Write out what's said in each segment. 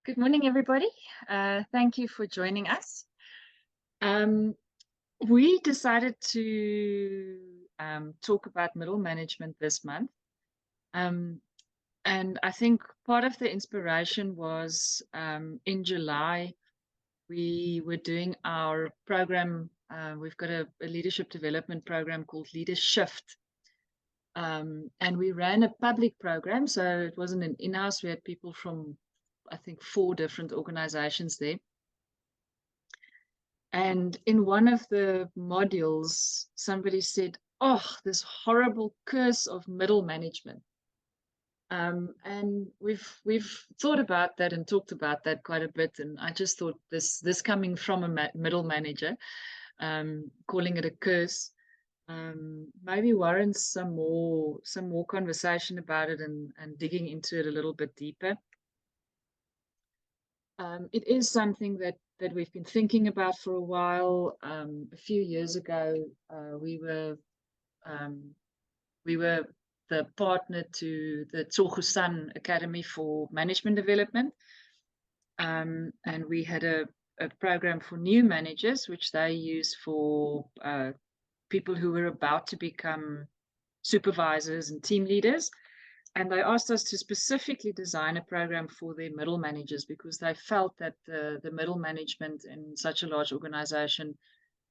Good morning, everybody. Thank you for joining us. Um, we decided to talk about middle management this month. Um, and I think part of the inspiration was in July, we were doing our program. We've got a leadership development program called Leader Shift. And we ran a public program, so it wasn't an in-house. We had people from, I think, 4 different organizations there. And in one of the modules, somebody said, "Oh, this horrible curse of middle management." And we've thought about that and talked about that quite a bit. And I just thought this coming from a middle manager, calling it a curse, maybe warrants some more conversation about it and digging into it a little bit deeper. It is something that we've been thinking about for a while. A few years ago, we were the partner to the Tsogo Academy for Management Development, and we had a program for new managers, which they use for people who were about to become supervisors and team leaders. And they asked us to specifically design a program for their middle managers because they felt that the middle management in such a large organization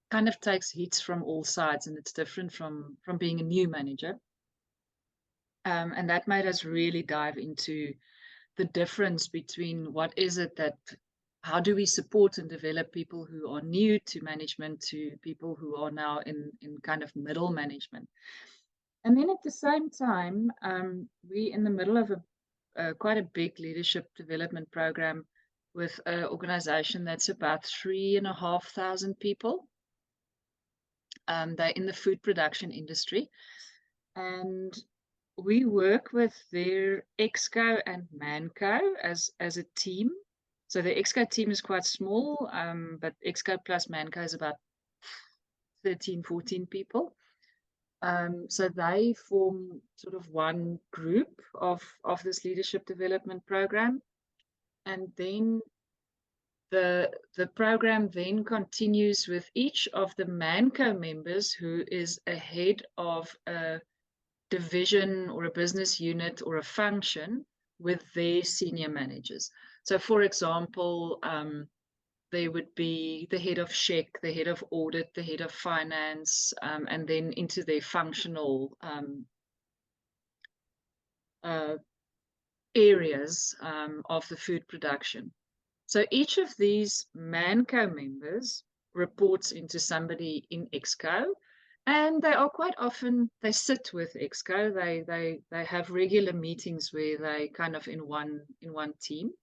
kind of takes hits from all sides, and it's different from being a new manager. And that made us really dive into the difference between what is it that, how do we support and develop people who are new to management to people who are now in kind of middle management. And then at the same time, we're in the middle of quite a big leadership development program with an organization that's about 3,500 people. They're in the food production industry. And we work with their Exco and Manco as a team. So the Exco team is quite small, but Exco plus Manco is about 13, 14 people. So they form sort of one group of this leadership development program. And then the program then continues with each of the Manco members who is a head of a division or a business unit or a function with their senior managers. So for example, there would be the head of SHEC, the head of audit, the head of finance, and then into their functional areas of the food production. So each of these Manco members reports into somebody in Exco, and they are quite often, they sit with Exco. They have regular meetings where they kind of in one team.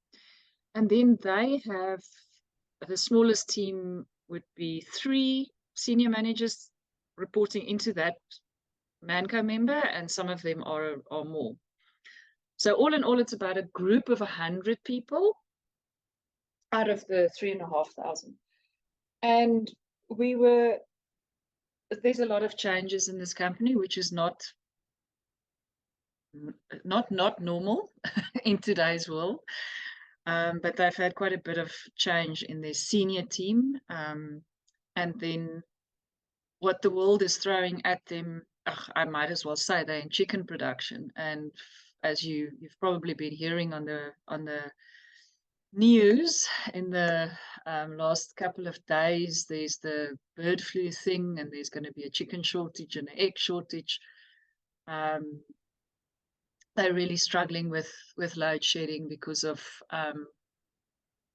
And then they have, the smallest team would be 3 senior managers reporting into that Manco member, and some of them are more. So all in all, it's about a group of 100 people out of the 3,500. And there's a lot of changes in this company, which is not normal in today's world. But they've had quite a bit of change in their senior team. And then what the world is throwing at them, I might as well say they're in chicken production. And as you've probably been hearing on the news in the last couple of days, there's the bird flu thing, and there's going to be a chicken shortage and an egg shortage. They're really struggling with load shedding because of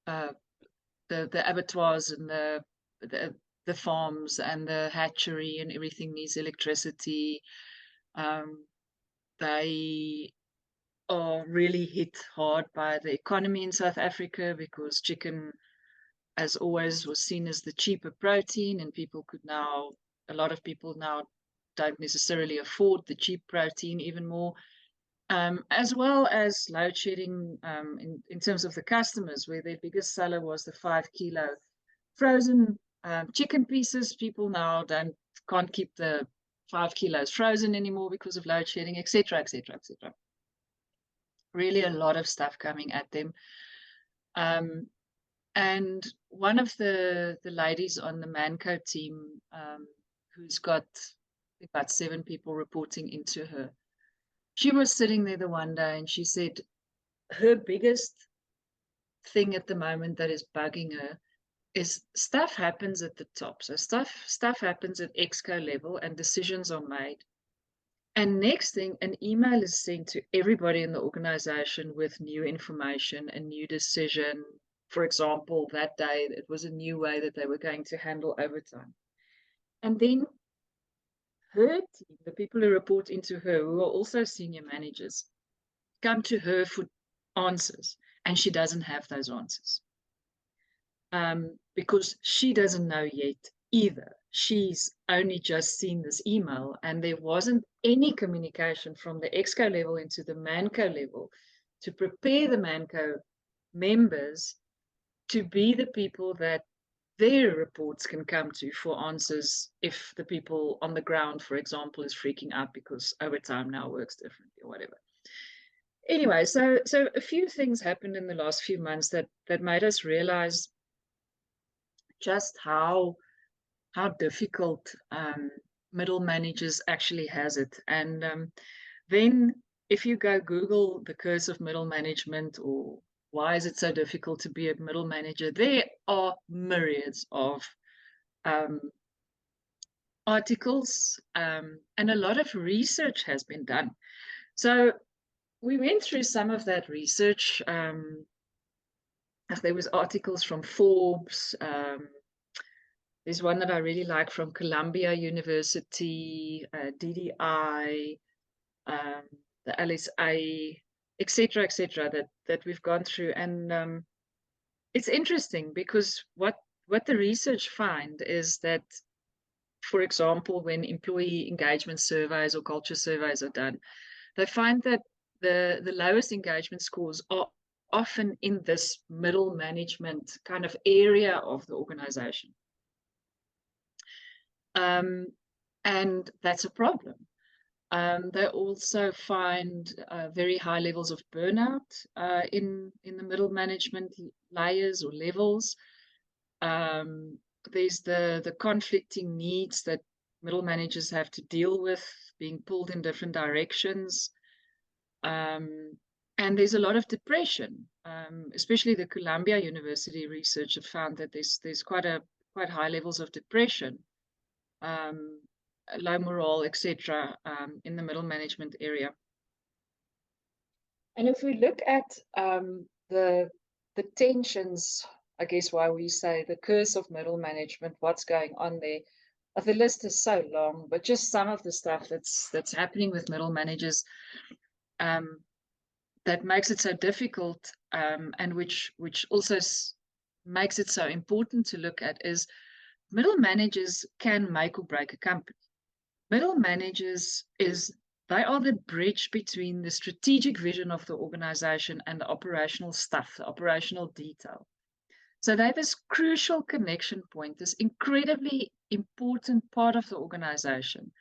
the abattoirs and the farms and the hatchery and everything needs electricity. They are really hit hard by the economy in South Africa because chicken, as always, was seen as the cheaper protein, and a lot of people now don't necessarily afford the cheap protein even more. As well as load shedding in terms of the customers, where their biggest seller was the 5-kilo frozen chicken pieces. People now can't keep the 5 kilos frozen anymore because of load shedding, etc., etc., etc. Really a lot of stuff coming at them. And one of the ladies on the Manco team, who's got about 7 people reporting into her, she was sitting there the one day and she said her biggest thing at the moment that is bugging her is stuff happens at the top. So stuff happens at exco level and decisions are made. And next thing, an email is sent to everybody in the organization with new information, a new decision. For example, that day, it was a new way that they were going to handle overtime. And then her team, the people who report into her, who are also senior managers, come to her for answers, and she doesn't have those answers. Because she doesn't know yet either. She's only just seen this email, and there wasn't any communication from the exco level into the manco level to prepare the manco members to be the people that their reports can come to for answers if the people on the ground, for example, is freaking out because overtime now works differently or whatever. Anyway, so a few things happened in the last few months that made us realize just how difficult middle managers actually has it. And then if you go Google the curse of middle management or why is it so difficult to be a middle manager, there are myriads of articles and a lot of research has been done. So we went through some of that research. There was articles from Forbes. There's one that I really like from Columbia University, DDI, the LSA, etc., that we've gone through, and it's interesting because what the research find is that, for example, when employee engagement surveys or culture surveys are done, they find that the lowest engagement scores are often in this middle management kind of area of the organization. And that's a problem. They also find very high levels of burnout in the middle management layers or levels. There's the conflicting needs that middle managers have to deal with, being pulled in different directions. And there's a lot of depression, especially the Columbia University research have found that there's quite high levels of depression, low morale, etc., in the middle management area. And if we look at the tensions, I guess why we say the curse of middle management, what's going on there, the list is so long, but just some of the stuff that's happening with middle managers that makes it so difficult, and which also makes it so important to look at is middle managers can make or break a company. Middle managers they are the bridge between the strategic vision of the organization and the operational stuff, the operational detail. So they're this crucial connection point, this incredibly important part of the organization,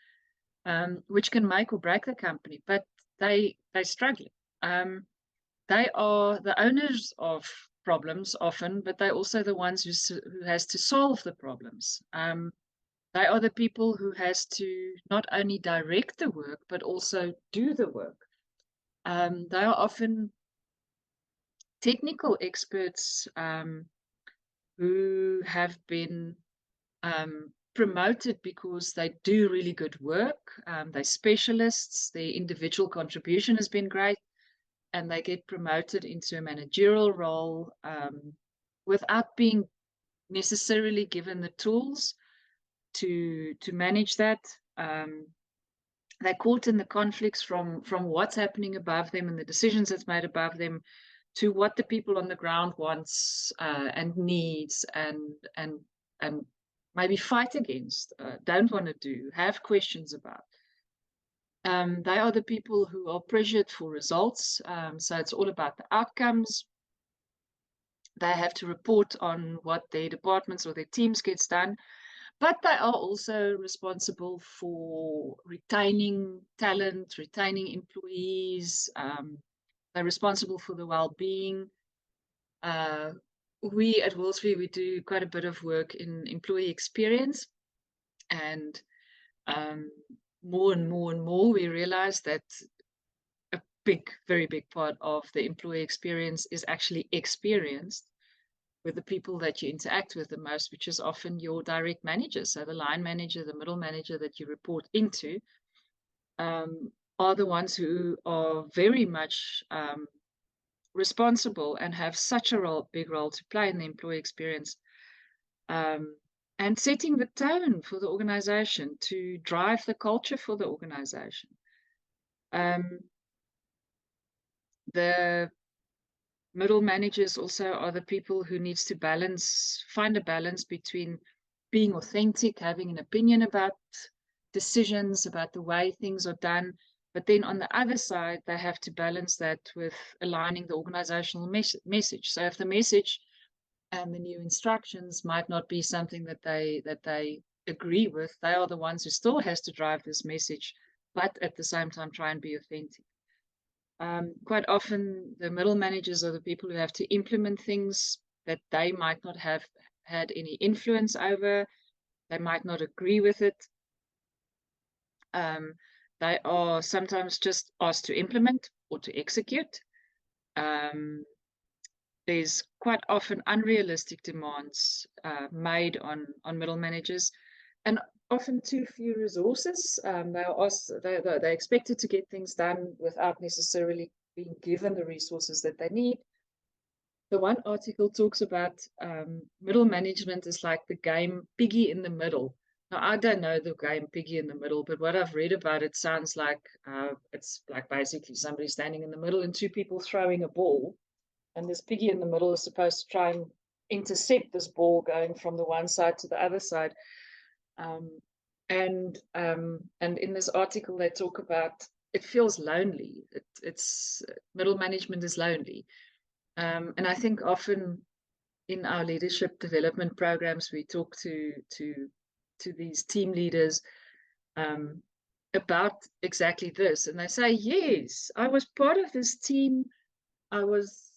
which can make or break the company, but they're struggling. They are the owners of problems often, but they're also the ones who has to solve the problems. They are the people who has to not only direct the work, but also do the work. They are often technical experts who have been promoted because they do really good work. They're specialists. Their individual contribution has been great, and they get promoted into a managerial role without being necessarily given the tools to manage that. They're caught in the conflicts from what's happening above them and the decisions that's made above them to what the people on the ground wants and needs and maybe fight against, don't want to do, have questions about. They are the people who are pressured for results. So it's all about the outcomes. They have to report on what their departments or their teams gets done. But they are also responsible for retaining talent, retaining employees. They're responsible for the well-being. we at Wolseley, we do quite a bit of work in employee experience, and more and more and more we realize that a very big part of the employee experience is actually experienced with the people that you interact with the most, which is often your direct manager. So the line manager, the middle manager that you report into, are the ones who are very much responsible and have such a big role to play in the employee experience, and setting the tone for the organization, to drive the culture for the organization. The middle managers also are the people who needs to find a balance between being authentic, having an opinion about decisions, about the way things are done, but then on the other side, they have to balance that with aligning the organizational message. So if the message and the new instructions might not be something that they agree with, they are the ones who still has to drive this message, but at the same time try and be authentic. Quite often, the middle managers are the people who have to implement things that they might not have had any influence over. They might not agree with it. They are sometimes just asked to implement or to execute. There's quite often unrealistic demands made on middle managers, and often too few resources. They're expected to get things done without necessarily being given the resources that they need. The one article talks about middle management is like the game Piggy in the Middle. Now, I don't know the game Piggy in the Middle, but what I've read about it sounds like it's like basically somebody standing in the middle and two people throwing a ball. And this piggy in the middle is supposed to try and intercept this ball going from the one side to the other side. And in this article, they talk about it feels lonely. It's middle management is lonely. And I think often in our leadership development programs, we talk to these team leaders about exactly this. And they say, yes, I was part of this team. I was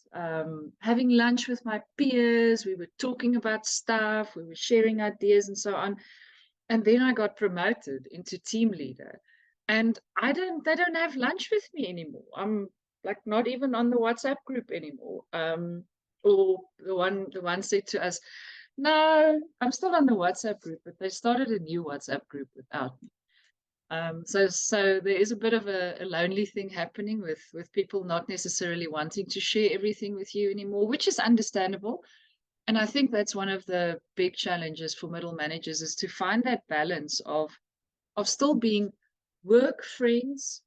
having lunch with my peers. We were talking about stuff. We were sharing ideas and so on. And then I got promoted into team leader. And they don't have lunch with me anymore. I'm like not even on the WhatsApp group anymore. Or the one said to us, no, I'm still on the WhatsApp group, but they started a new WhatsApp group without me. So there is a bit of a lonely thing happening with people not necessarily wanting to share everything with you anymore, which is understandable. And I think that's one of the big challenges for middle managers, is to find that balance of still being work friends,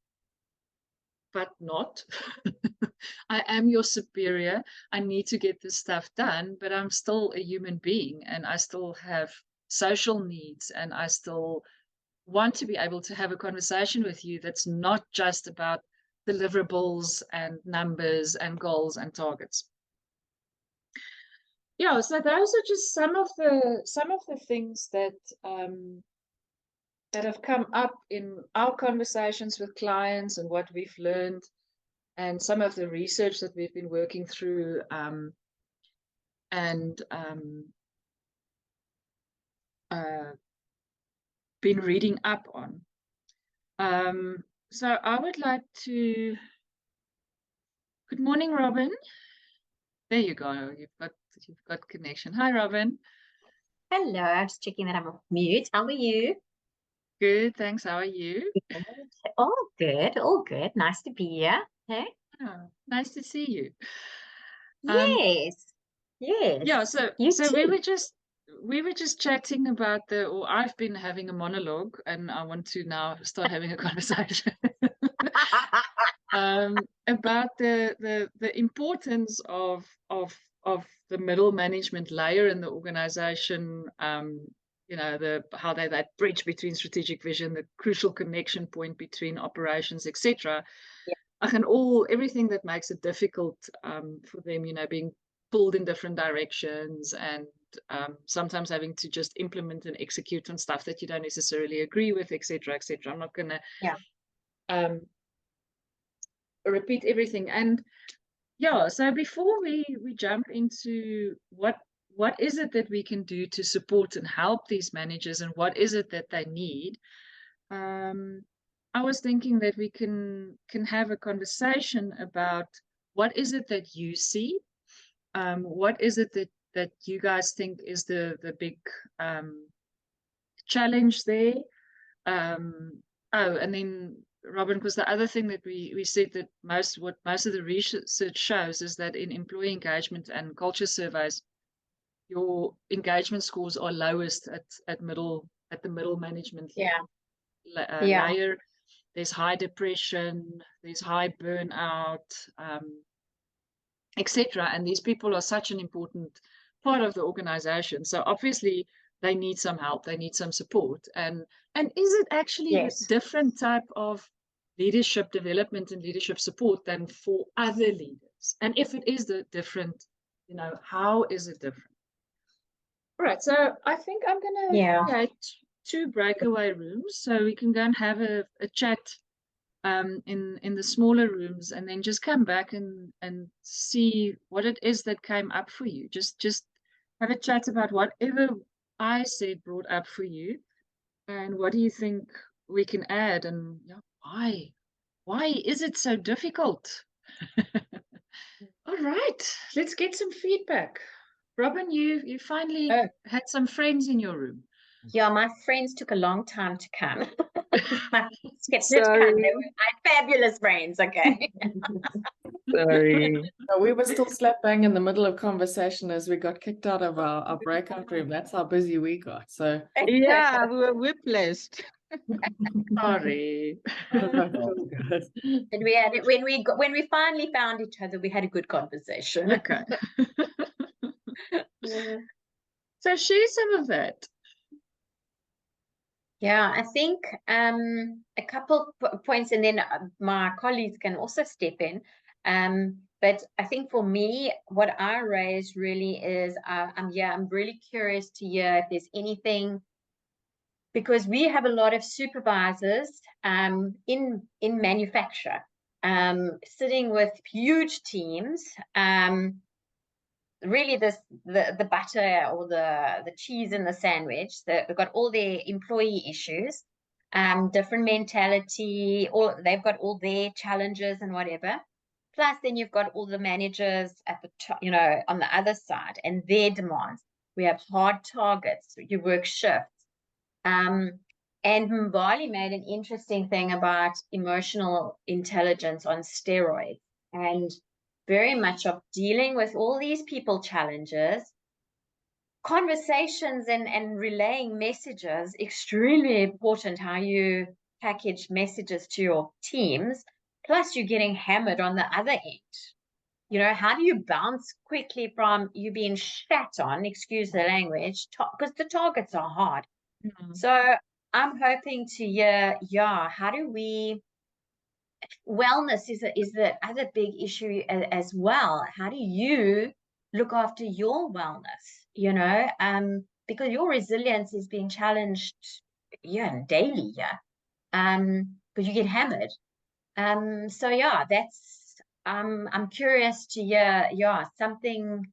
but not. I am your superior. I need to get this stuff done, but I'm still a human being, and I still have social needs, and I still want to be able to have a conversation with you that's not just about deliverables and numbers and goals and targets. Yeah, so those are just some of the things that that have come up in our conversations with clients and what we've learned, and some of the research that we've been working through, and been reading up on. So I would like to. Good morning, Robin. There you go. You've got connection. Hi, Robin. Hello. I was checking that I'm off mute. How are you? Good, thanks. How are you? Good. All good. All good. Nice to be here. Hey. Oh, nice to see you. Yes. Yes. Yeah. So You so too. we were just chatting about or I've been having a monologue, and I want to now start having a conversation. About the importance of the middle management layer in the organization. You know, how that bridge between strategic vision, the crucial connection point between operations, etc. And everything that makes it difficult for them, you know, being pulled in different directions, and sometimes having to just implement and execute on stuff that you don't necessarily agree with, etc., etc. I'm not going to repeat everything. And yeah, so before we jump into what is it that we can do to support and help these managers, and what is it that they need, I was thinking that we can have a conversation about what is it that you see, what is it that you guys think is the big challenge there. Oh, and then Robin, because the other thing that we said that what most of the research shows is that in employee engagement and culture surveys, your engagement scores are lowest at the middle management Yeah. Yeah. layer. There's high depression, there's high burnout, etc. And these people are such an important part of the organization. So obviously they need some help, they need some support. And is it actually a Yes. different type of leadership development and leadership support than for other leaders? And if it is the different, how is it different? All right, so I think I'm going to Yeah. create 2 breakaway rooms so we can go and have a chat in the smaller rooms, and then just come back and see what it is that came up for you. Just have a chat about whatever I said brought up for you, and what do you think we can add, and why is it so difficult? All right, let's get some feedback. Robin, you finally Oh, had some friends in your room. yeah, my friends took a long time to come. My friends did come. They Sorry. were my fabulous friends, okay? Sorry. We were still slap bang in the middle of conversation as we got kicked out of our breakout room. That's how busy we got. So Yeah, we were whiplashed. Sorry. that's all good. And we had it when we finally found each other, we had a good conversation. Okay. Yeah. So share some of that. Yeah, I think a couple points, and then my colleagues can also step in. But I think for me, what I raised really is, I'm really curious to hear if there's anything, because we have a lot of supervisors in manufacture, sitting with huge teams. Really the butter or the cheese in the sandwich. They've got all their employee issues, different mentality, they've got all their challenges and whatever. Plus then you've got all the managers at the top, on the other side, and their demands. We have hard targets, you work shifts. And Mbali made an interesting thing about emotional intelligence on steroids, and very much of dealing with all these people challenges, conversations and relaying messages, extremely important how you package messages to your teams. Plus you're getting hammered on the other end. How do you bounce quickly from you being shat on, excuse the language, because the targets are hard. So I'm hoping to hear, how do we, wellness is the other big issue as well. How do you look after your wellness, because your resilience is being challenged, daily, because you get hammered. So that's, I'm curious to hear, something,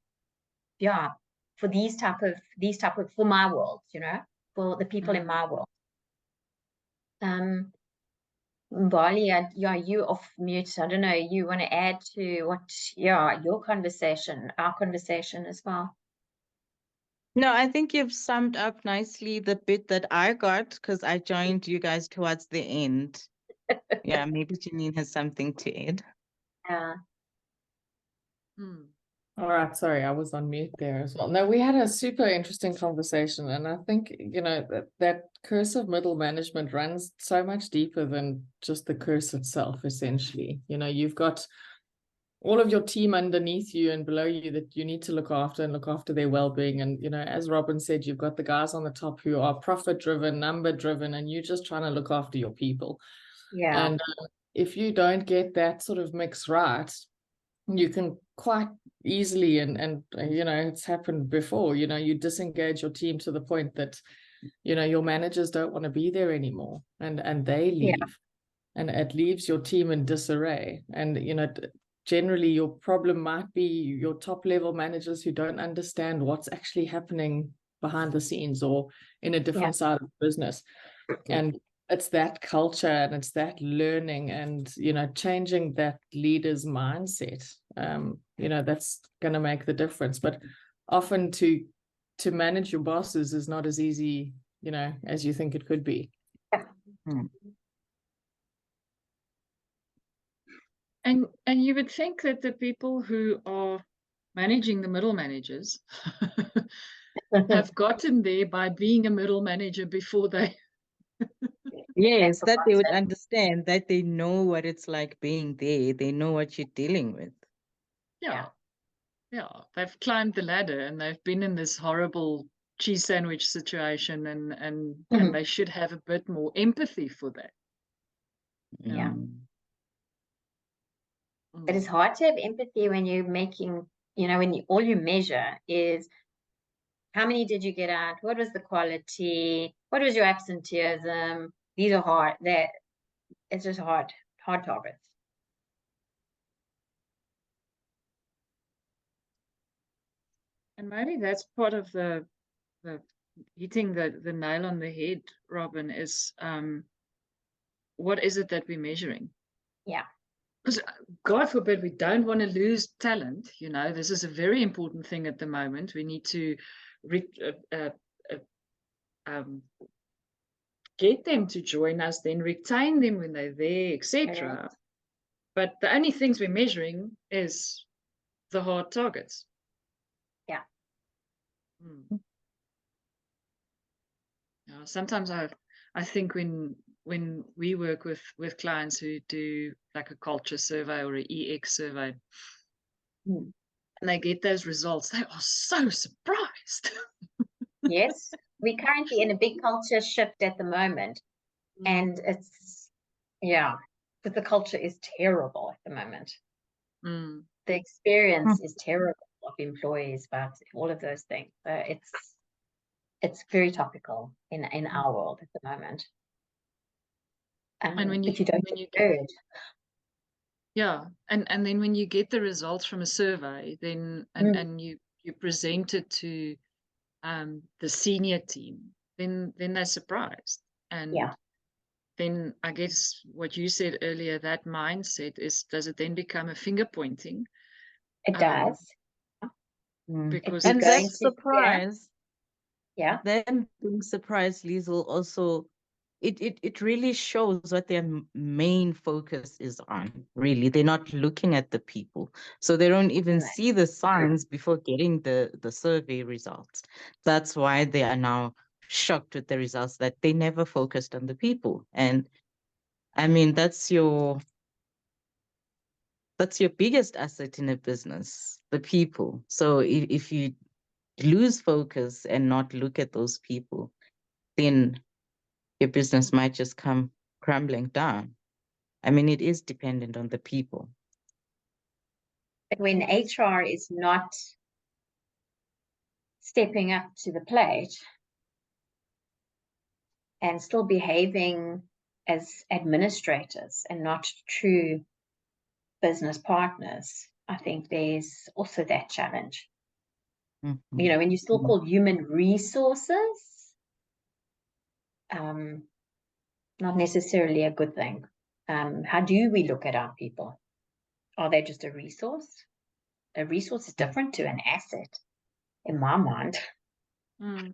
for these type of, for my world, for the people in my world. Bali, you off mute. I don't know. You want to add to what, our conversation as well? No, I think you've summed up nicely the bit that I got, because I joined you guys towards the end. Yeah, maybe Janine has something to add. Yeah. All right, sorry, I was on mute there as well. No, we had a super interesting conversation, and I think, that curse of middle management runs so much deeper than just the curse itself, essentially. You've got all of your team underneath you and below you that you need to look after their well-being. And, as Robin said, you've got the guys on the top who are profit-driven, number-driven, and you're just trying to look after your people. Yeah. And if you don't get that sort of mix right, you can quite easily, and it's happened before, you disengage your team to the point that, your managers don't want to be there anymore, and they leave. And it leaves your team in disarray. And, generally your problem might be your top level managers who don't understand what's actually happening behind the scenes or in a different side of the business. And it's that culture and it's that learning and, changing that leader's mindset, that's going to make the difference. But often to manage your bosses is not as easy, as you think it could be. And you would think that the people who are managing the middle managers have gotten there by being a middle manager before they. Yes, that they would forgotten. understand, that they know what it's like being there. They know what you're dealing with. Yeah. They've climbed the ladder and they've been in this horrible cheese sandwich situation, and they should have a bit more empathy for that. Yeah. Mm. But it's hard to have empathy when you're making, when all you measure is how many did you get out? What was the quality? What was your absenteeism? These are hard. It's just hard targets. And maybe that's part of the hitting the nail on the head, Robin, is what is it that we're measuring? Yeah. Because God forbid we don't want to lose talent. This is a very important thing at the moment. We need to get them to join us, then retain them when they're there, etc. But the only things we're measuring is the hard targets. Yeah. Sometimes I think when we work with clients who do like a culture survey or an EX survey, and they get those results, they are so surprised. Yes, we're currently in a big culture shift at the moment, and it's but the culture is terrible at the moment. The experience is terrible of employees, but all of those things. So it's very topical in our world at the moment. And when you get and then when you get the results from a survey, then and you present it to the senior team, then they're surprised. And then I guess what you said earlier, that mindset does it then become a finger pointing? It does. Because And it's that surprise, then being surprised, Liesl, also it really shows what their main focus is on. Really, they're not looking at the people, so they don't even see the signs before getting the survey results. That's why they are now shocked with the results, that they never focused on the people. And I mean, that's your biggest asset in a business, the people. So if you lose focus and not look at those people, then your business might just come crumbling down. I mean, it is dependent on the people. But when HR is not stepping up to the plate and still behaving as administrators and not true business partners, I think there's also that challenge. When you still call human resources, not necessarily a good thing. How do we look at our people? Are they just a resource? A resource is different to an asset, in my mind. And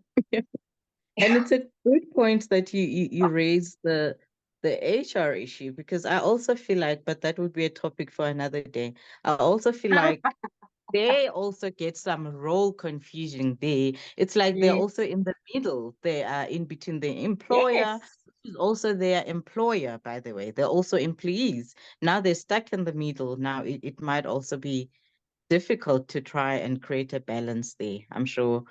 it's a good point that you raise the HR issue, because I also feel like, but that would be a topic for another day. I also feel like they also get some role confusion there. It's like they're also in the middle. They are in between the employer, which is also their employer, by the way. They're also employees. Now they're stuck in the middle. Now it might also be difficult to try and create a balance there, I'm sure.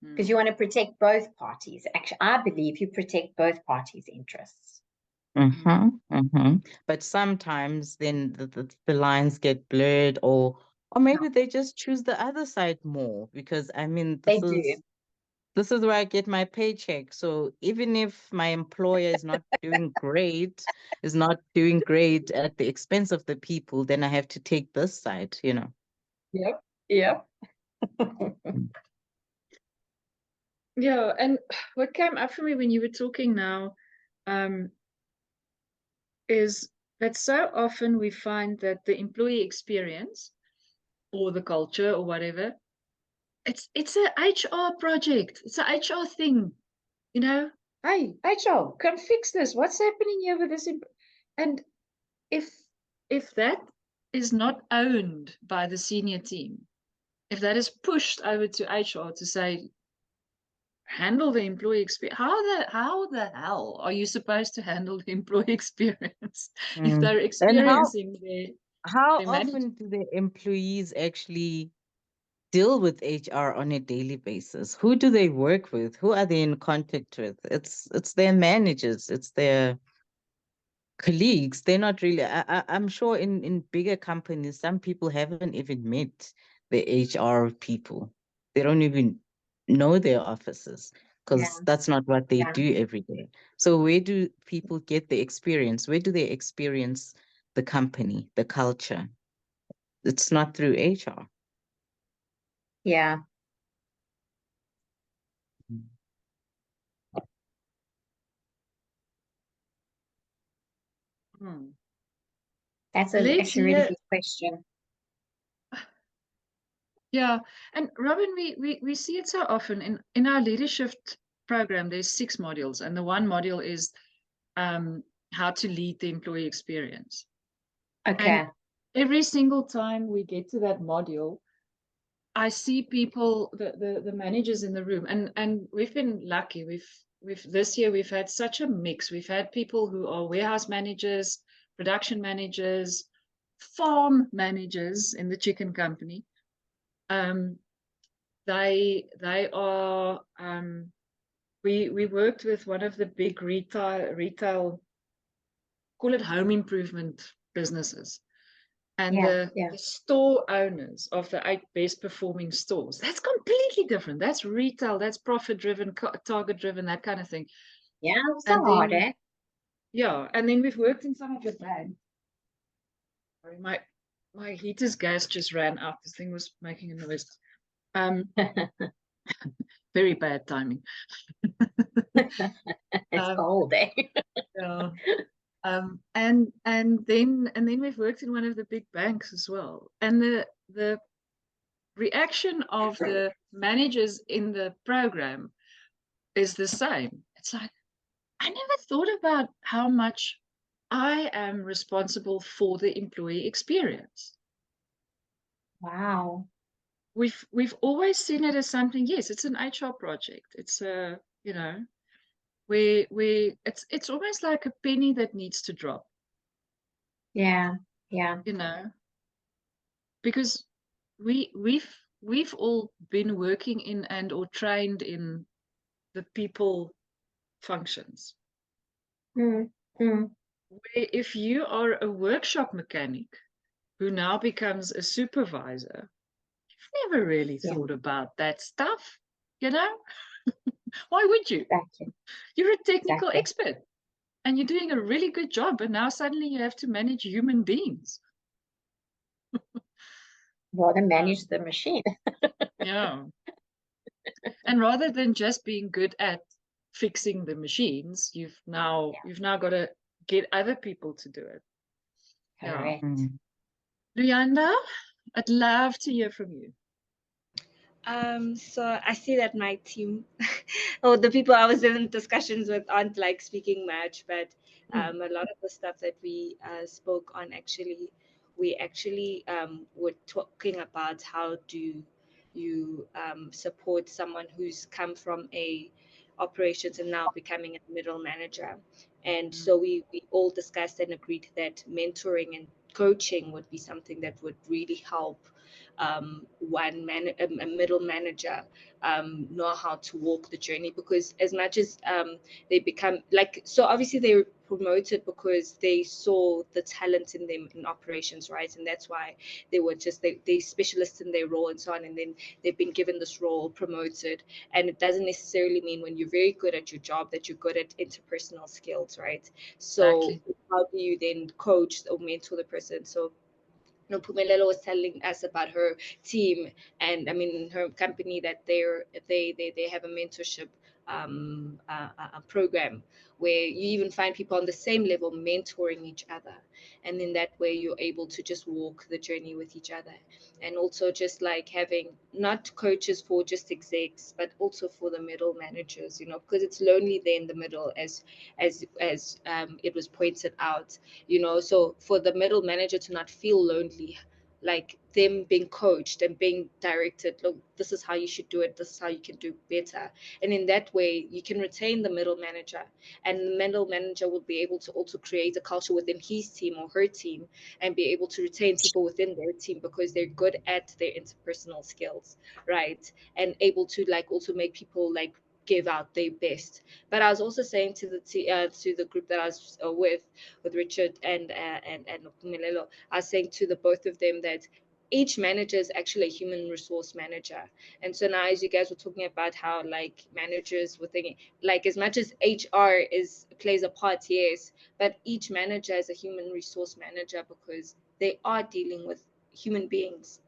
Because you want to protect both parties. Actually, I believe you protect both parties' interests. But sometimes then the lines get blurred, or maybe they just choose the other side more, because I mean, They do. This is where I get my paycheck. So even if my employer is not doing great, at the expense of the people, then I have to take this side, you know. Yep. Yep. Yeah, and what came up for me when you were talking now, is that so often we find that the employee experience or the culture or whatever, it's a HR project. It's a HR thing, you know. Hey, HR, come fix this. What's happening here with this? And if that is not owned by the senior team, if that is pushed over to HR to say, handle the employee experience, how the hell are you supposed to handle the employee experience if they're And experiencing how their management? often do the employees actually deal with HR on a daily basis? Who do they work with? Who are they in contact with? It's their managers, it's their colleagues. They're not really. I'm sure in bigger companies, some people haven't even met the HR people. They don't even know their offices because Yeah. that's not what they Yeah. do every day. So where do people get the experience? Where do they experience the company, the culture? It's not through HR. Yeah. Hmm. That's Let's a really hear. good question. Yeah, and Robin, we see it so often in our leadership program. There's 6 modules, and the one module is how to lead the employee experience. And Okay. every single time we get to that module, I see people, the managers in the room, and we've been lucky. We've this year we've had such a mix. We've had people who are warehouse managers, production managers, farm managers in the chicken company. They are we worked with one of the big retail, call it home improvement businesses. And Yeah. the, Yeah. the store owners of the 8 best performing stores, that's completely different. That's retail, that's profit driven, target driven, that kind of thing. Yeah. So And hard, then, eh? yeah, and then we've worked in some of the banks. Sorry, my heater's gas just ran out. This thing was making a noise. Very bad timing. It's Um, cold, eh? yeah. And then we've worked in one of the big banks as well. And the reaction of the managers in the program is the same. It's like, I never thought about how much I am responsible for the employee experience. Wow. We've always seen it as something, yes, it's an HR project. It's a, we it's almost like a penny that needs to drop, Yeah. Yeah. because we've all been working in and or trained in the people functions. Mm. Mm. Where if you are a workshop mechanic who now becomes a supervisor, you've never really Yeah. thought about that stuff, you know? Why would you? Exactly. You're a technical Exactly. expert and you're doing a really good job, and now suddenly you have to manage human beings. Rather Yeah. manage the machine. Yeah. And rather than just being good at fixing the machines, you've now got to get other people to do it. Yeah. Correct. Luyanda, I'd love to hear from you. So I see that my team or the people I was in discussions with aren't like speaking much, but a lot of the stuff that we spoke on we actually were talking about how do you support someone who's come from a operations and now becoming a middle manager. And so we all discussed and agreed that mentoring and coaching would be something that would really help a middle manager know how to walk the journey, because as much as they become like, so obviously promoted because they saw the talent in them in operations, right? And that's why they were just they specialists in their role and so on, and then they've been given this role, promoted. And it doesn't necessarily mean when you're very good at your job that you're good at interpersonal skills, right? So Exactly. how do you then coach or mentor the person? So Pumelelo was telling us about her team, and I mean her company, that they have a mentorship program where you even find people on the same level mentoring each other, and in that way you're able to just walk the journey with each other. And also just like having not coaches for just execs, but also for the middle managers, because it's lonely there in the middle, as it was pointed out, so for the middle manager to not feel lonely, like them being coached and being directed, look, this is how you should do it, this is how you can do better. And in that way you can retain the middle manager, and the middle manager will be able to also create a culture within his team or her team, and be able to retain people within their team because they're good at their interpersonal skills, right? And able to like also make people like give out their best. But I was also saying to the group that I was with Richard and Milelo, I was saying to the both of them that each manager is actually a human resource manager. And so now, as you guys were talking about how like managers were thinking, like as much as HR plays a part, yes, but each manager is a human resource manager because they are dealing with human beings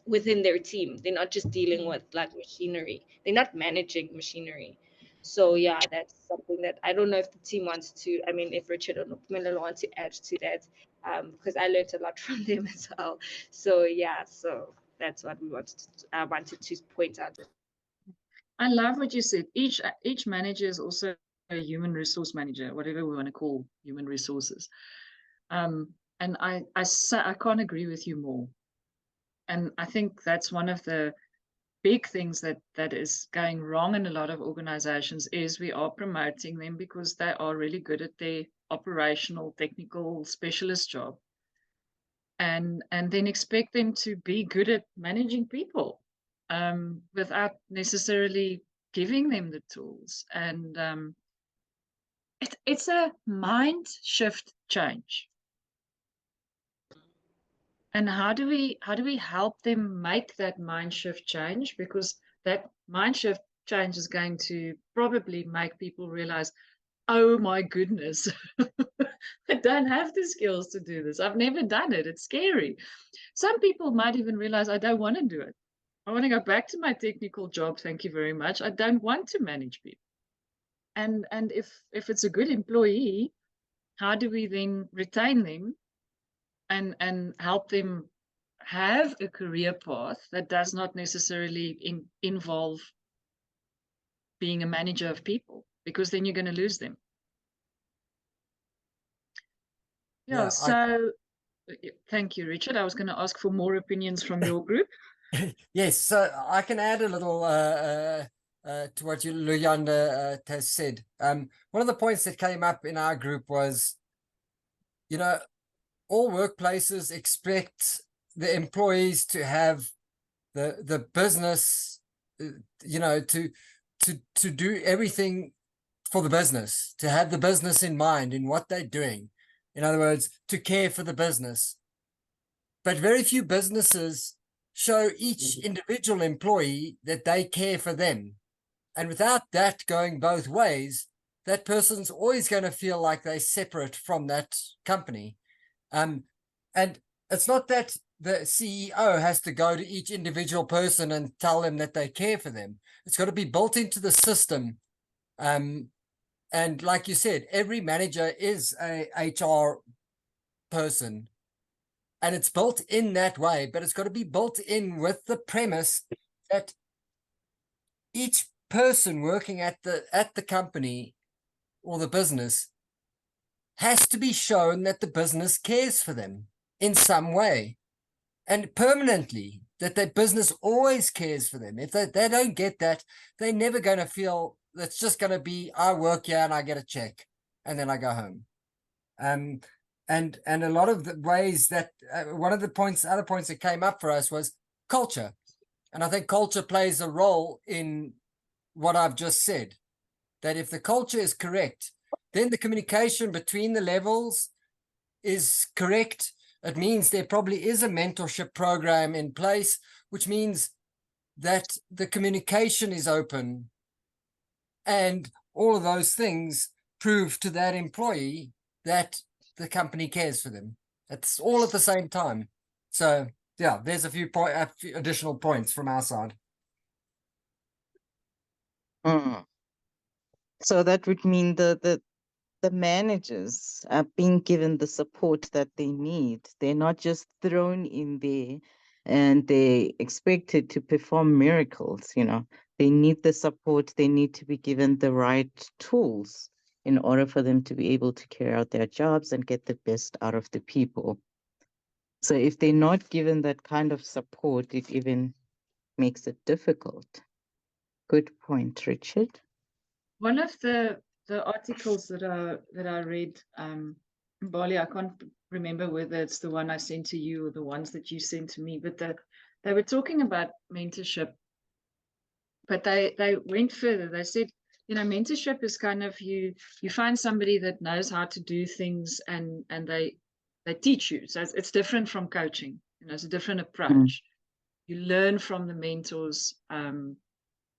within their team. They're not just dealing with like machinery. They're not managing machinery. So yeah, that's something that I don't know if the team wants to. I mean, if Richard or Millen want to add to that, because I learned a lot from them as well. So yeah, so that's what we wanted to point out. I love what you said. Each manager is also a human resource manager, whatever we want to call human resources. And I can't agree with you more. And I think that's one of the big things that is going wrong in a lot of organizations is we are promoting them because they are really good at their operational technical specialist job, and then expect them to be good at managing people, without necessarily giving them the tools. And it's a mind shift change. And how do we help them make that mind shift change? Because that mind shift change is going to probably make people realize, oh my goodness, I don't have the skills to do this. I've never done it. It's scary. Some people might even realize, I don't want to do it. I want to go back to my technical job. Thank you very much. I don't want to manage people. And if it's a good employee, how do we then retain them and help them have a career path that does not necessarily involve being a manager of people, because then you're going to lose them. Yeah, so thank you, Richard. I was going to ask for more opinions from your group. Yes, so I can add a little to what Luyanda has said. One of the points that came up in our group was, all workplaces expect the employees to have the business, to do everything for the business, to have the business in mind in what they're doing. In other words, to care for the business. But very few businesses show each individual employee that they care for them. And without that going both ways, that person's always going to feel like they're separate from that company. And it's not that the CEO has to go to each individual person and tell them that they care for them. It's got to be built into the system. And like you said, every manager is a HR person. And it's built in that way, but it's got to be built in with the premise that each person working at the company or the business has to be shown that the business cares for them in some way, and permanently, that their business always cares for them. If they don't get that, they're never going to feel that's just going to be, I work here and I get a check and then I go home. And a lot of the ways that one of the other points that came up for us was culture. And I think culture plays a role in what I've just said, that if the culture is correct, then the communication between the levels is correct. It means there probably is a mentorship program in place, which means that the communication is open, and all of those things prove to that employee that the company cares for them. It's all at the same time. So yeah, there's a few additional points from our side. So that would mean the managers are being given the support that they need. They're not just thrown in there and they're expected to perform miracles, you know. They need the support, they need to be given the right tools in order for them to be able to carry out their jobs and get the best out of the people. So if they're not given that kind of support, it even makes it difficult. Good point, Richard. One of the articles that I read, Bali, I can't remember whether it's the one I sent to you or the ones that you sent to me, but they were talking about mentorship, but they went further. They said, you know, mentorship is kind of you find somebody that knows how to do things and they teach you. So it's different from coaching. You know, it's a different approach. You learn from the mentors.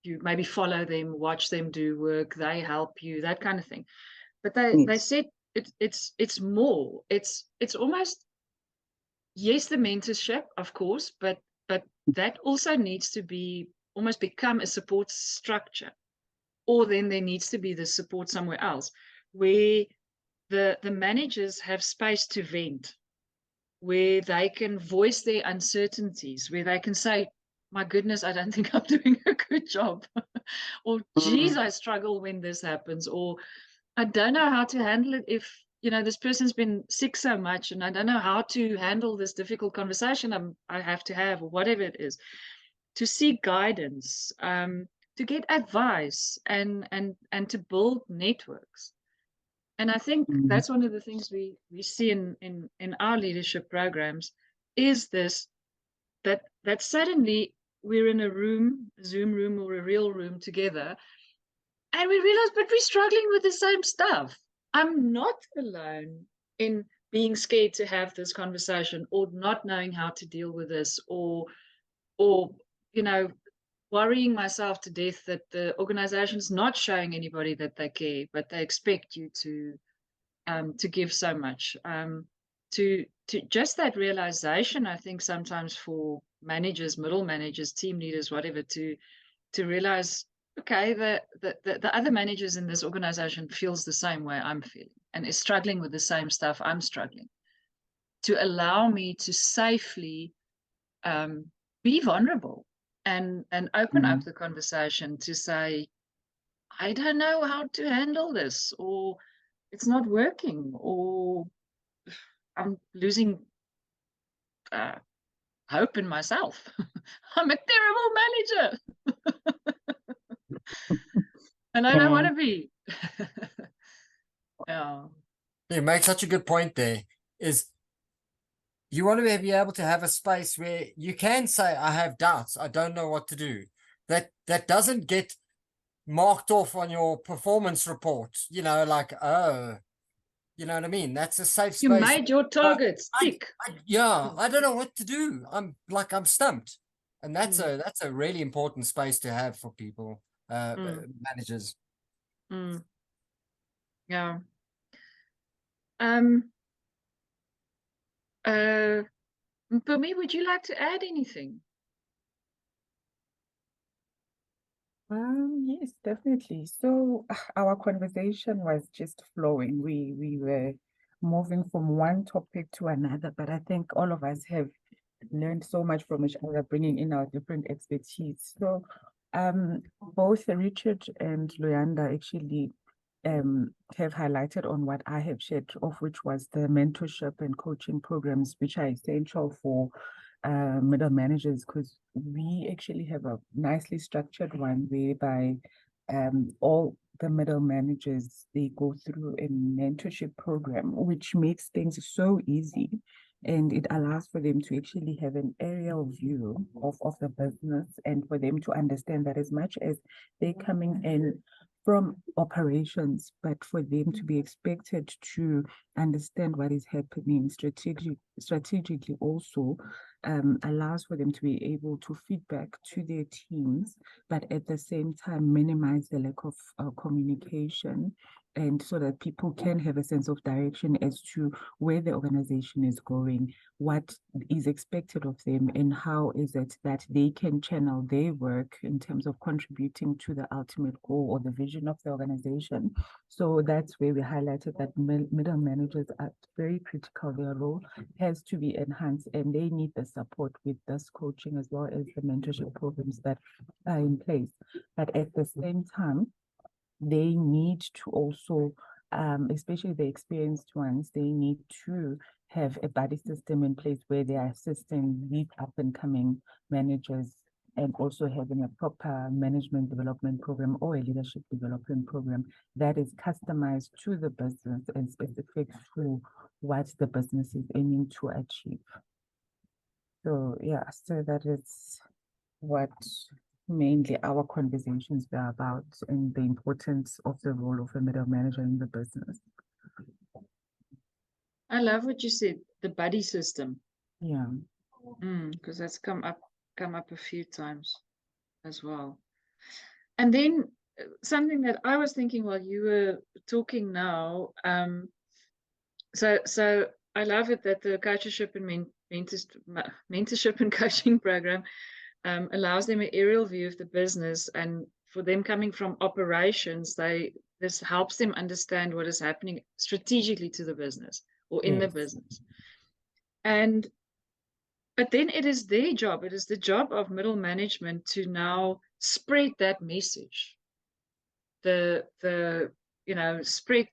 You maybe follow them, watch them do work, they help you, that kind of thing. But they said it's more. It's almost, yes, the mentorship, of course, but that also needs to be almost become a support structure. Or then there needs to be the support somewhere else where the managers have space to vent, where they can voice their uncertainties, where they can say, my goodness, I don't think I'm doing a good job. Or, geez, I struggle when this happens. Or, I don't know how to handle it if, you know, this person's been sick so much and I don't know how to handle this difficult conversation I have to have, or whatever it is. To seek guidance, to get advice and to build networks. And I think that's one of the things we see in our leadership programs is this, that suddenly we're in a room, a Zoom room or a real room together, and we realize, but we're struggling with the same stuff. I'm not alone in being scared to have this conversation or not knowing how to deal with this or you know, worrying myself to death that the organization is not showing anybody that they care, but they expect you to give so much. To just that realization, I think sometimes for managers, middle managers, team leaders, whatever, to realize, okay, the other managers in this organization feels the same way I'm feeling and is struggling with the same stuff I'm struggling. To allow me to safely be vulnerable and open up the conversation to say, I don't know how to handle this, or it's not working, or I'm losing hope in myself. I'm a terrible manager. And I don't want to be. Yeah. You make such a good point there, is you want to be able to have a space where you can say, I have doubts, I don't know what to do. That doesn't get marked off on your performance report, you know, like, oh, you know what I mean? That's a safe space. You made your targets. Tick. I don't know what to do. I'm stumped. And that's a really important space to have for people, managers. Yeah. Mpumi, would you like to add anything? Yes, definitely. So our conversation was just flowing. We were moving from one topic to another, but I think all of us have learned so much from each other, bringing in our different expertise. So both Richard and Luyanda actually have highlighted on what I have shared, of which was the mentorship and coaching programs, which are essential for middle managers, because we actually have a nicely structured one whereby all the middle managers, they go through a mentorship program, which makes things so easy. And it allows for them to actually have an aerial view of the business, and for them to understand that as much as they're coming in from operations, but for them to be expected to understand what is happening strategically also allows for them to be able to feedback to their teams, but at the same time minimize the lack of communication, and so that people can have a sense of direction as to where the organization is going, what is expected of them, and how is it that they can channel their work in terms of contributing to the ultimate goal or the vision of the organization. So that's where we highlighted that middle managers are very critical. Their role has to be enhanced, and they need the support with this coaching as well as the mentorship programs that are in place. But at the same time, they need to also, especially the experienced ones, they need to have a buddy system in place where they are assisting these up and coming managers, and also having a proper management development program or a leadership development program that is customized to the business and specific to what the business is aiming to achieve. So yeah, so that is what mainly our conversations were about, and the importance of the role of a middle manager in the business. I love what you said, the buddy system, Yeah. because that's come up a few times as well. And then something that I was thinking while you were talking now, so I love it that the coachship and mentorship and coaching program allows them an aerial view of the business, and for them coming from operations, this helps them understand what is happening strategically to the business or in the business. But then it is their job, it is the job of middle management to now spread that message. Spread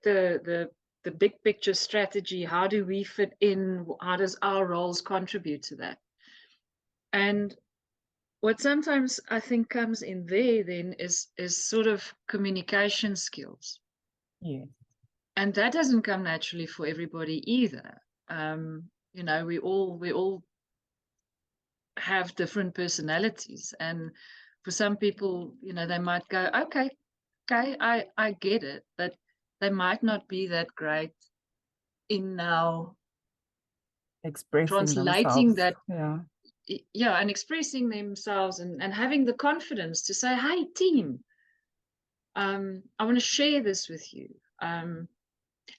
the big picture strategy. How do we fit in? How does our roles contribute to that? And what sometimes I think comes in there then is sort of communication skills. Yeah. And that doesn't come naturally for everybody either. We all have different personalities, and for some people, they might go, okay, I get it, but they might not be that great in now Expressing translating themselves. that. Yeah, and expressing themselves and having the confidence to say, hey, team, I want to share this with you. And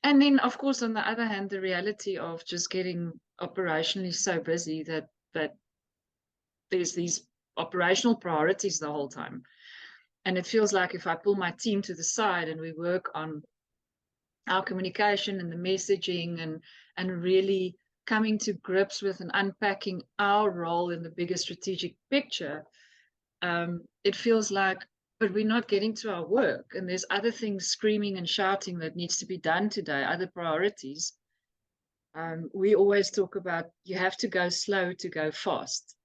then, of course, on the other hand, the reality of just getting operationally so busy that there's these operational priorities the whole time. And it feels like if I pull my team to the side and we work on our communication and the messaging and really coming to grips with and unpacking our role in the bigger strategic picture, it feels like, but we're not getting to our work, and there's other things screaming and shouting that needs to be done today, other priorities. We always talk about you have to go slow to go fast,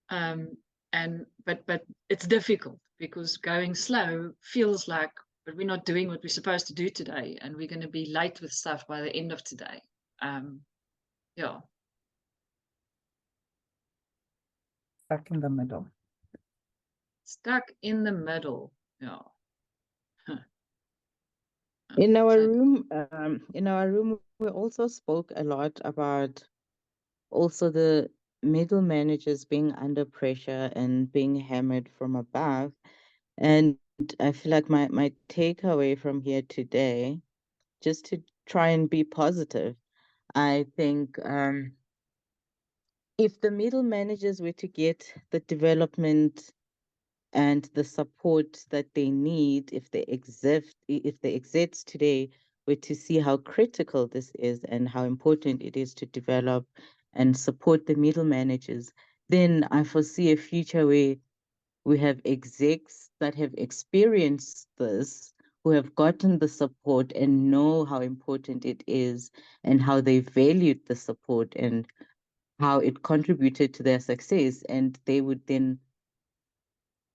but it's difficult because going slow feels like, but we're not doing what we're supposed to do today, and we're going to be late with stuff by the end of today. Yeah. Stuck in the middle. Stuck in the middle. Yeah. In our room, we also spoke a lot about also the middle managers being under pressure and being hammered from above. And I feel like my takeaway from here today, just to try and be positive, I think if the middle managers were to get the development and the support that they need, if the exits today were to see how critical this is and how important it is to develop and support the middle managers, then I foresee a future where we have execs that have experienced this, who have gotten the support and know how important it is and how they valued the support and how it contributed to their success, and they would then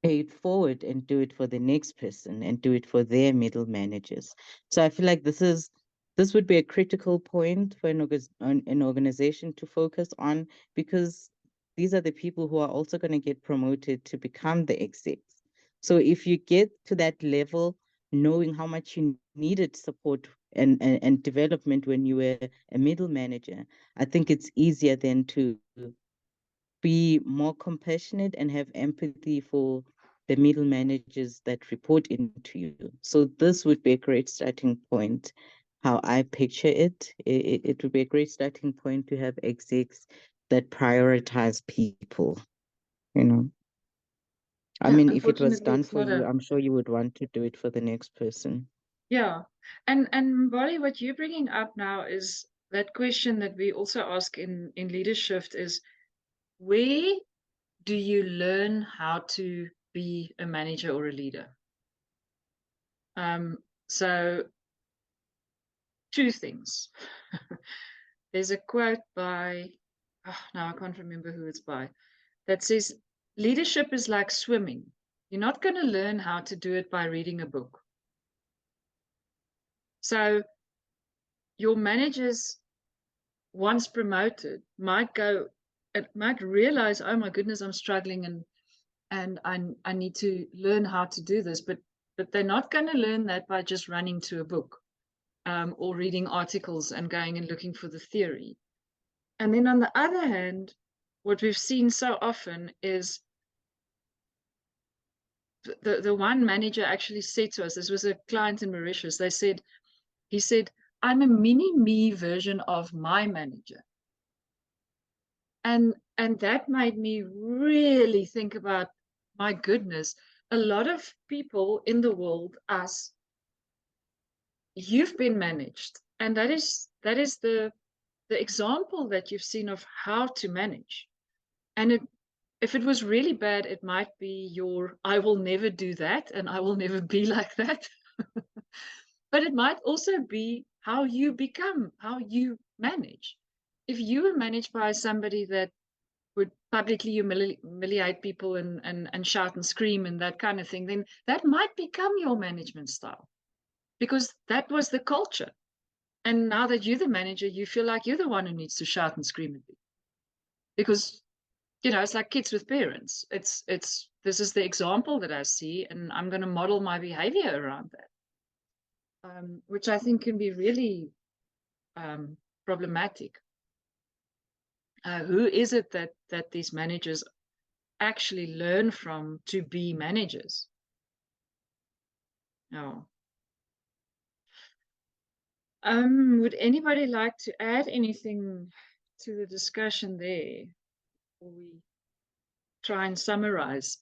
pay it forward and do it for the next person and do it for their middle managers. So I feel like this would be a critical point for an organization to focus on, because these are the people who are also going to get promoted to become the execs. So if you get to that level knowing how much you needed support and development when you were a middle manager, I think it's easier then to be more compassionate and have empathy for the middle managers that report into you. So this would be a great starting point. How I picture it, it would be a great starting point to have execs that prioritize people, you know. I Yeah, mean, if it was unfortunately, done it's for not you, a I'm sure you would want to do it for the next person. yeah. And Bali, what you're bringing up now is that question that we also ask in leadership is, where do you learn how to be a manager or a leader? So two things. There's a quote by, now I can't remember who it's by, that says, leadership is like swimming. You're not going to learn how to do it by reading a book. So your managers, once promoted, might realize, oh my goodness, I'm struggling and I need to learn how to do this. But they're not going to learn that by just running to a book or reading articles and going and looking for the theory. And then on the other hand, what we've seen so often is the one manager actually said to us, this was a client in Mauritius, he said, I'm a mini me version of my manager. And that made me really think about, my goodness, a lot of people in the world, us, you've been managed. And that is the example that you've seen of how to manage. And if it was really bad, it might be I will never do that and I will never be like that. But it might also be how you become, how you manage. If you were managed by somebody that would publicly humiliate people and shout and scream and that kind of thing, then that might become your management style, because that was the culture. And now that you're the manager, you feel like you're the one who needs to shout and scream at people, because it's like kids with parents. This is the example that I see, and I'm going to model my behavior around that, which I think can be really problematic. Who is it that these managers actually learn from to be managers? Oh. Would anybody like to add anything to the discussion there, or we try and summarize?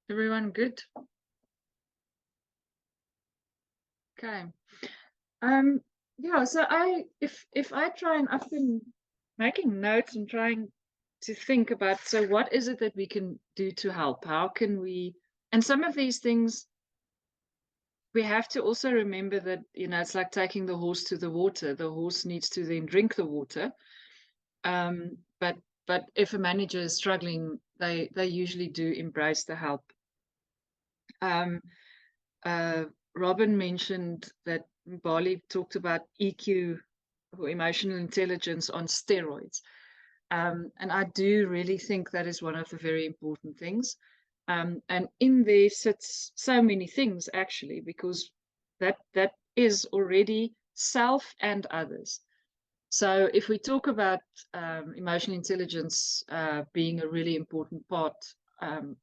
Everyone good? Okay. Yeah, so if I try, and I've been making notes and trying to think about, so what is it that we can do to help? How can we, and some of these things, we have to also remember that, it's like taking the horse to the water. The horse needs to then drink the water. But if a manager is struggling, they usually do embrace the help. Robin mentioned that Bali talked about EQ, or emotional intelligence, on steroids. And I do really think that is one of the very important things. And in there sits so many things, actually, because that is already self and others. So if we talk about emotional intelligence being a really important part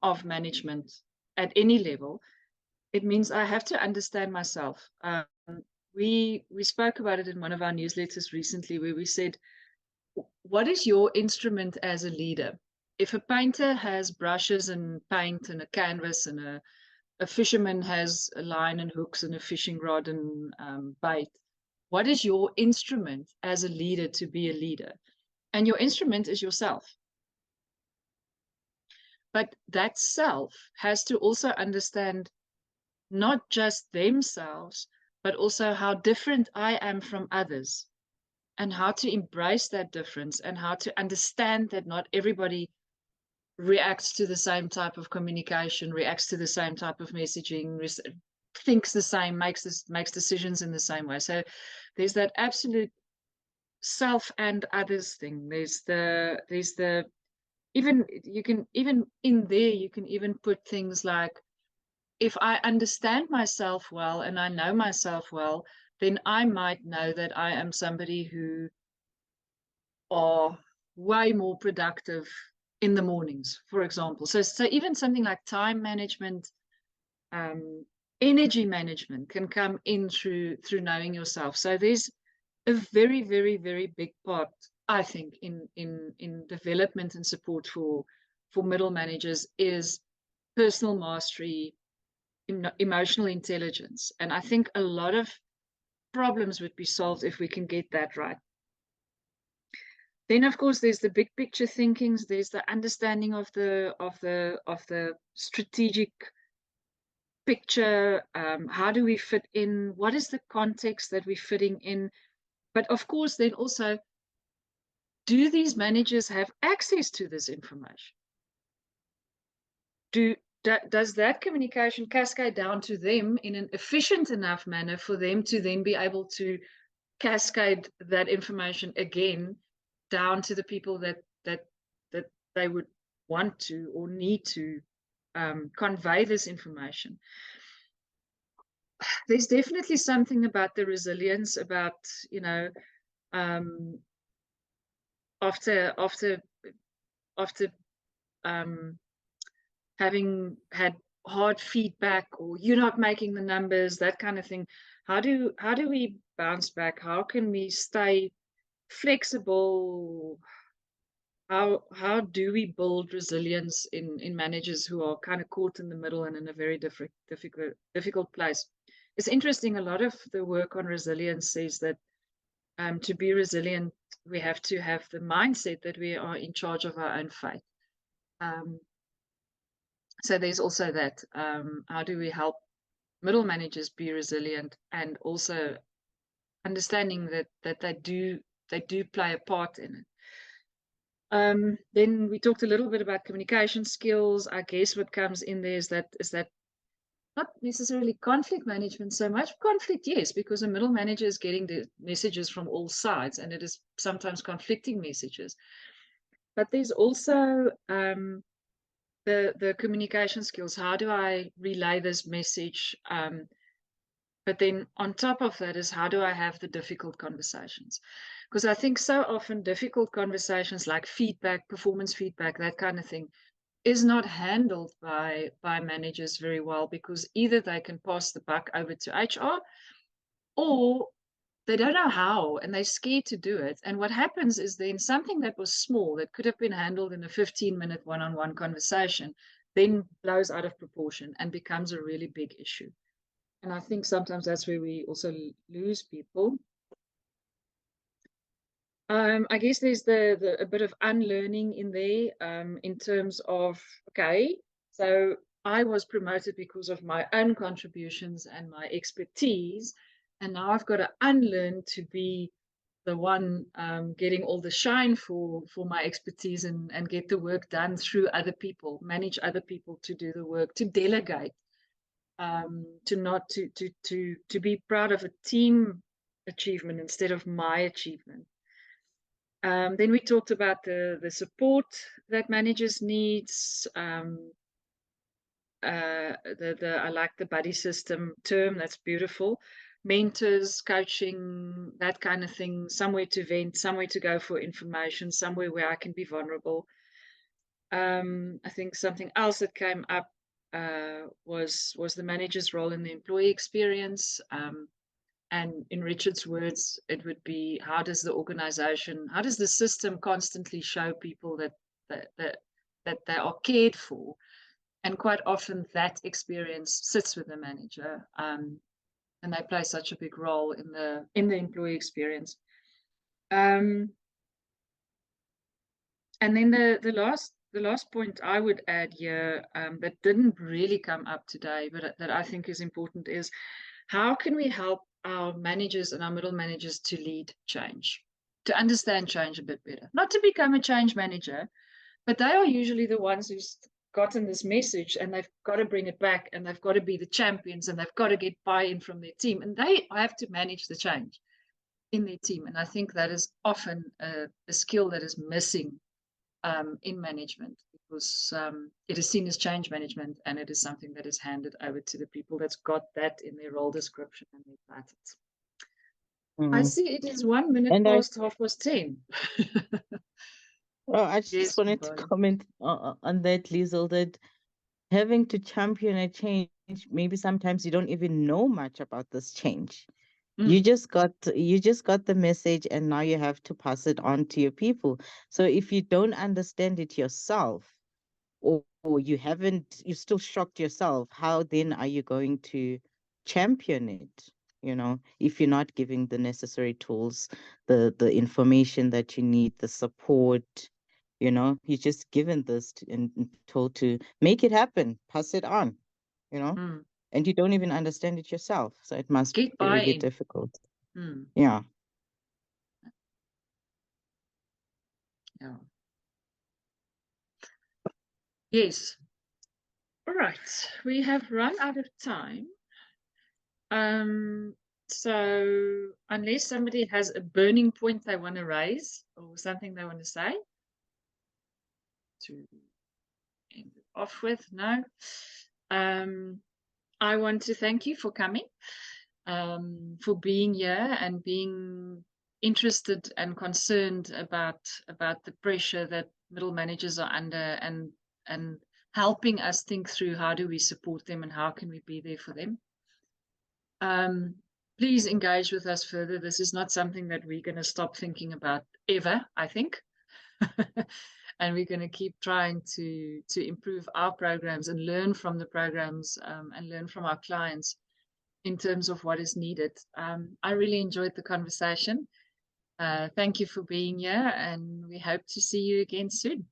of management at any level, it means I have to understand myself. We spoke about it in one of our newsletters recently, where we said, what is your instrument as a leader? If a painter has brushes and paint and a canvas, and a fisherman has a line and hooks and a fishing rod and bait, what is your instrument as a leader to be a leader? And your instrument is yourself. But that self has to also understand not just themselves, but also how different I am from others, and how to embrace that difference, and how to understand that not everybody reacts to the same type of communication, reacts to the same type of messaging, thinks the same, makes decisions in the same way. So there's that absolute self and others thing. There's the even in there you can even put things like, if I understand myself well and I know myself well, then I might know that I am somebody who are way more productive in the mornings, for example. So even something like time management, energy management can come in through knowing yourself. So there's a very, very, very big part, I think, in development and support for middle managers is personal mastery, emotional intelligence. And I think a lot of problems would be solved if we can get that right. Then, of course, there's the big picture thinkings. There's the understanding of the strategic picture. How do we fit in? What is the context that we're fitting in? But of course, then also, do these managers have access to this information? Does that communication cascade down to them in an efficient enough manner for them to then be able to cascade that information again down to the people that they would want to or need to convey this information? There's definitely something about the resilience, about, you know, after having had hard feedback, or you're not making the numbers, that kind of thing. How do we bounce back? How can we stay flexible? How do we build resilience in managers who are kind of caught in the middle and in a very difficult place? It's interesting. A lot of the work on resilience says that to be resilient, we have to have the mindset that we are in charge of our own fate. So there's also that. How do we help middle managers be resilient, and also understanding that they do play a part in it. Then we talked a little bit about communication skills. I guess what comes in there is that not necessarily conflict management so much. Conflict, yes, because a middle manager is getting the messages from all sides, and it is sometimes conflicting messages. But there's also the communication skills. How do I relay this message? But then on top of that is, how do I have the difficult conversations? Because I think so often difficult conversations like feedback, performance feedback, that kind of thing, is not handled by managers very well, because either they can pass the buck over to HR, or they don't know how and they're scared to do it. And what happens is then something that was small, that could have been handled in a 15-minute one-on-one conversation, then blows out of proportion and becomes a really big issue. And I think sometimes that's where we also lose people. I guess there's a bit of unlearning in there, in terms of, okay, so I was promoted because of my own contributions and my expertise, and now I've got to unlearn to be the one getting all the shine for my expertise, and get the work done through other people, manage other people to do the work, to delegate, to be proud of a team achievement instead of my achievement. Then we talked about the support that managers needs. I like the buddy system term. That's beautiful. Mentors, coaching, that kind of thing. Somewhere to vent, somewhere to go for information, somewhere where I can be vulnerable. I think something else that came up was the manager's role in the employee experience. And in Richard's words, it would be, how does the system constantly show people that they are cared for? And quite often that experience sits with the manager, and they play such a big role in the employee experience. And then the last point I would add here, that didn't really come up today, but that I think is important, is how can we help our managers and our middle managers to lead change, to understand change a bit better, not to become a change manager, but they are usually the ones who gotten this message and they've got to bring it back and they've got to be the champions and they've got to get buy-in from their team and they have to manage the change in their team. And I think that is often a skill that is missing in management because it is seen as change management and it is something that is handed over to the people that's got that in their role description and their titles. I see it is 1 minute And past 10:30. I just Yes, wanted to Bonnie. comment on that, Liesel, that having to champion a change, maybe sometimes you don't even know much about this change. You just got the message and now you have to pass it on to your people. So if you don't understand it yourself or you're still shocked yourself, how then are you going to champion it? If you're not giving the necessary tools, the information that you need, the support, you're just given this and told to make it happen, pass it on, and you don't even understand it yourself. So it must Get be really buy-in. difficult. Mm, Yeah. yeah. Yes. All right. We have run out of time. So unless somebody has a burning point they want to raise or something they want to say to end it off with, no. I want to thank you for coming, for being here and being interested and concerned about the pressure that middle managers are under and helping us think through how do we support them and how can we be there for them. Please engage with us further. This is not something that we're going to stop thinking about ever, I think. And we're going to keep trying to improve our programs and learn from the programs and learn from our clients in terms of what is needed. I really enjoyed the conversation. Thank you for being here, and we hope to see you again soon.